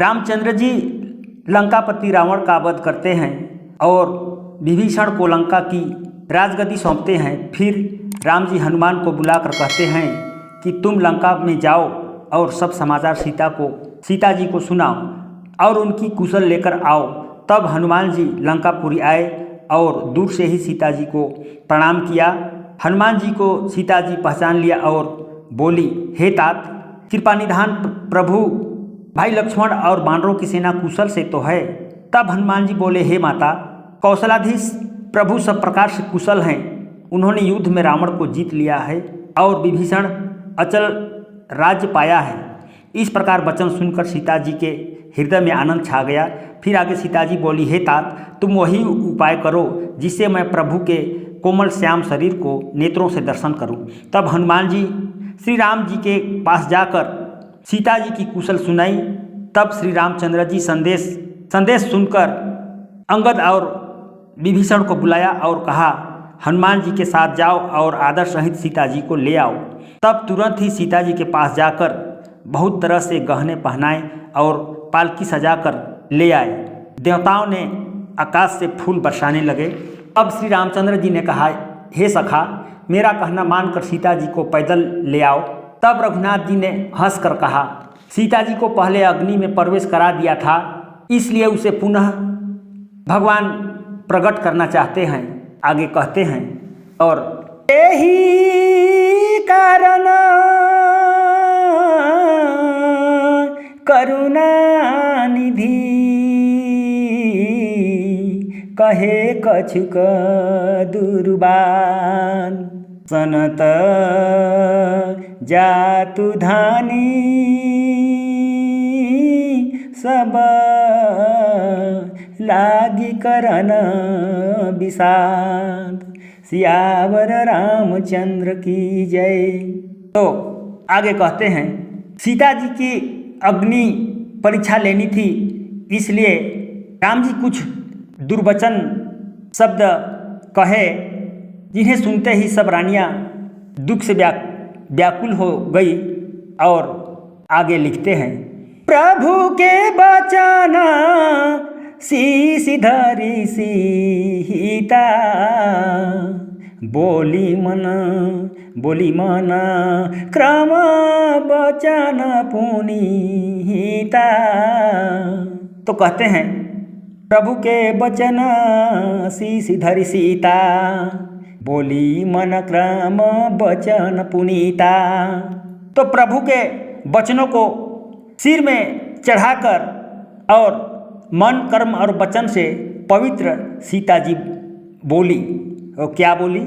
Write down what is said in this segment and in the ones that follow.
रामचंद्र जी लंकापति रावण का वध करते हैं और विभीषण को लंका की राजगद्दी सौंपते हैं। फिर राम जी हनुमान को बुलाकर कहते हैं कि तुम लंका में जाओ और सब समाचार सीता जी को सुनाओ और उनकी कुशल लेकर आओ। तब हनुमान जी लंकापुरी आए और दूर से ही सीता जी को प्रणाम किया। हनुमान जी को सीता जी पहचान लिया और बोली, हे तात, कृपा निधान प्रभु, भाई लक्ष्मण और बानरों की सेना कुशल से तो है। तब हनुमान जी बोले, हे माता, कौशलाधीश प्रभु सब प्रकार से कुशल हैं। उन्होंने युद्ध में रावण को जीत लिया है और विभीषण अचल राज्य पाया है। इस प्रकार वचन सुनकर सीता जी के हृदय में आनंद छा गया। फिर आगे सीता जी बोली, हे तात, तुम वही उपाय करो जिससे मैं प्रभु के कोमल श्याम शरीर को नेत्रों से दर्शन करूं। तब हनुमान जी श्री राम जी के पास जाकर सीता जी की कुशल सुनाई। तब श्री रामचंद्र जी संदेश सुनकर अंगद और विभीषण को बुलाया और कहा, हनुमान जी के साथ जाओ और आदर सहित सीता जी को ले आओ। तब तुरंत ही सीता जी के पास जाकर बहुत तरह से गहने पहनाए और पालकी सजाकर ले आए। देवताओं ने आकाश से फूल बरसाने लगे। अब श्री रामचंद्र जी ने कहा, हे सखा, मेरा कहना मानकर सीता जी को पैदल ले आओ। तब रघुनाथ जी ने हंसकर कहा, सीता जी को पहले अग्नि में प्रवेश करा दिया था, इसलिए उसे पुनः भगवान प्रकट करना चाहते हैं। आगे कहते हैं, और यही कारण करुणा निधि कहे कछुक दुर्बान सनत जातु धानी सब लागी करन विषाद सियावर रामचंद्र की जय। तो आगे कहते हैं, सीता जी की अग्नि परीक्षा लेनी थी, इसलिए राम जी कुछ दुर्वचन शब्द कहे, जिन्हें सुनते ही सब रानियां दुख से व्याकुल हो गई। और आगे लिखते हैं, प्रभु के बचना शीश धरी सीता बोली मन क्रम बचन पुनीता। तो कहते हैं, प्रभु के बचन शीश धरी सीता बोली मन क्रम बचन पुनीता। तो प्रभु के वचनों को सिर में चढ़ाकर और मन कर्म और वचन से पवित्र सीता जी बोली। और क्या बोली?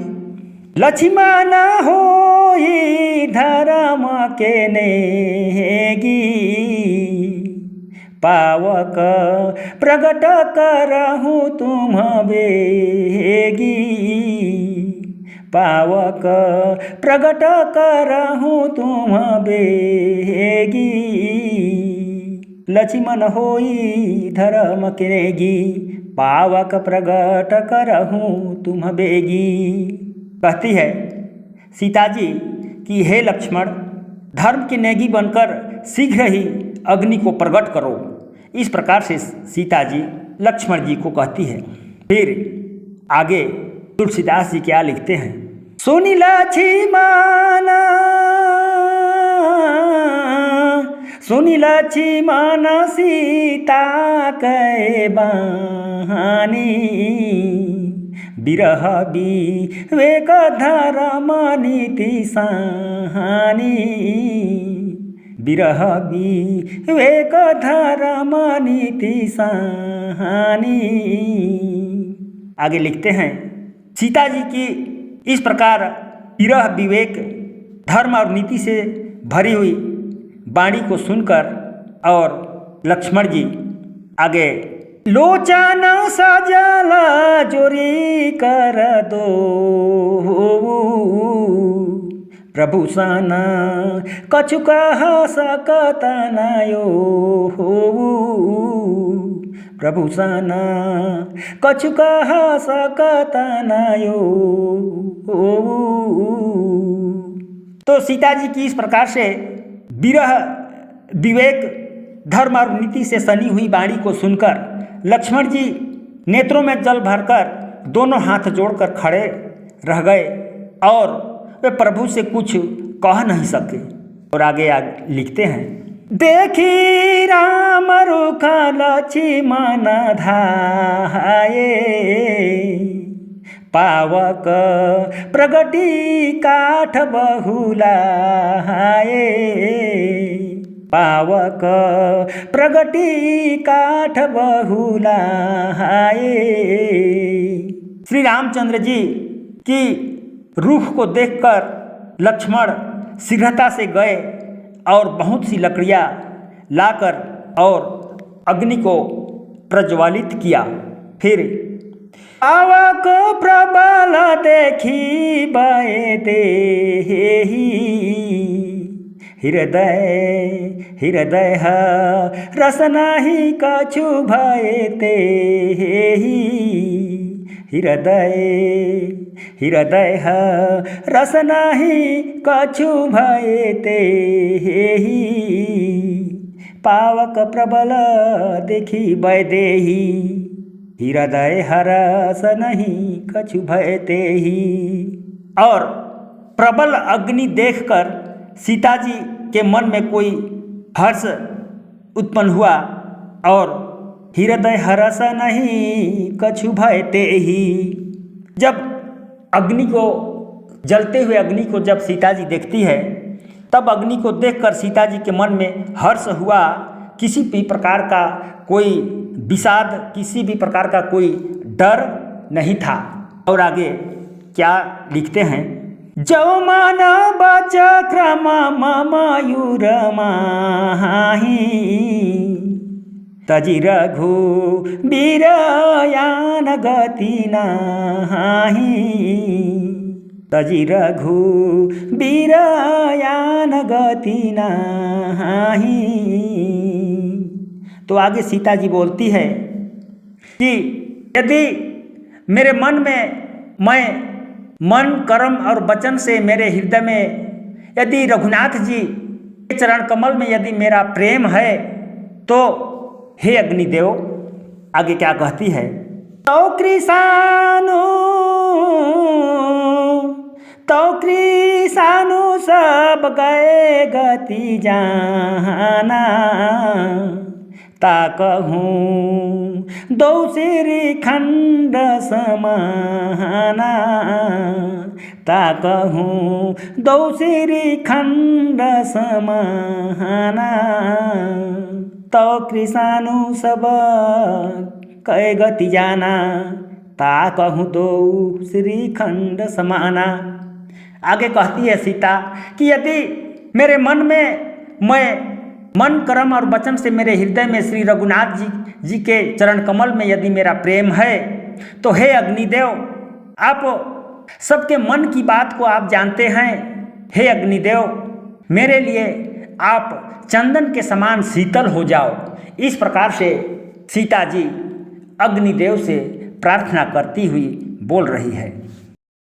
लक्ष्मण होई धर्म के नेगी पावक प्रगट करहूँ तुम बेगी पावक प्रगट करहूँ तुम बेगी लक्ष्मण होई धर्म के नेगी पावक प्रगट करहूँ तुम बेगी। कहती है सीता जी कि हे लक्ष्मण, धर्म की नेगी बनकर शीघ्र ही अग्नि को प्रकट करो। इस प्रकार से सीता जी लक्ष्मण जी को कहती है। फिर आगे तुलसीदास जी क्या लिखते हैं, सुनी लक्ष्मण सीता कै बानी बिरह विवेक धर्म नीति सानी बिरह विवेक धर्म नीति सानी। आगे लिखते हैं, सीता जी की इस प्रकार विरह विवेक धर्म और नीति से भरी हुई वाणी को सुनकर और लक्ष्मण जी आगे लोचन सजल जोरी कर दो प्रभु सन कछु कह सकत नयो प्रभु सन कछु कह सकत नयो। तो सीता जी की इस प्रकार से विरह विवेक धर्म और नीति से सनी हुई वाणी को सुनकर लक्ष्मण जी नेत्रों में जल भरकर दोनों हाथ जोड़कर खड़े रह गए और वे प्रभु से कुछ कह नहीं सके। और आगे लिखते हैं, देखी राम रुख लक्ष्मण धाये, पावक प्रगति काठ बहुलाये, पावक प्रगति काठ बहुलाये। श्री रामचंद्र जी की रूख को देखकर लक्ष्मण शीघ्रता से गए और बहुत सी लकड़ियाँ लाकर और अग्नि को प्रज्वलित किया। फिर पावक प्रबल देखी बए देहि, हृदय हृदय रस नाही कछु भय तेहि, हृदय हृदय रस नाही कछु भय तेहि, पावक प्रबल देखी बय देहि, हृदय रस नहीं कछु भय तेहि। और प्रबल अग्नि देखकर सीता जी के मन में कोई हर्ष उत्पन्न हुआ और हृदय हर्ष नहीं कछु भय तेहि। जब अग्नि को जलते हुए अग्नि को जब सीता जी देखती है तब अग्नि को देखकर सीता जी के मन में हर्ष हुआ, किसी भी प्रकार का कोई विषाद, किसी भी प्रकार का कोई डर नहीं था। और आगे क्या लिखते हैं, जो मान बचक्रम मयूर माही, तजि रघु वीरयान गति नाही, तजि रघु वीरयान गति नाही। तो आगे सीता जी बोलती है कि यदि मेरे मन में, मैं मन कर्म और वचन से मेरे हृदय में यदि रघुनाथ जी के चरण कमल में यदि मेरा प्रेम है तो हे अग्निदेव, आगे क्या कहती है, तो कृषाणु सब गए गति जाना, ताकहूँ दो सिरी खंड समाना, ताकहूँ दो सिरी खंड समाना, तो कृषाणु सब कै गति जाना, ताकहूँ दो श्री खंड समाना। आगे कहती है सीता कि यदि मेरे मन में, मैं मन कर्म और वचन से मेरे हृदय में श्री रघुनाथ जी के चरण कमल में यदि मेरा प्रेम है तो हे अग्निदेव, आप सबके मन की बात को आप जानते हैं। हे अग्निदेव, मेरे लिए आप चंदन के समान शीतल हो जाओ। इस प्रकार से सीता जी अग्निदेव से प्रार्थना करती हुई बोल रही है।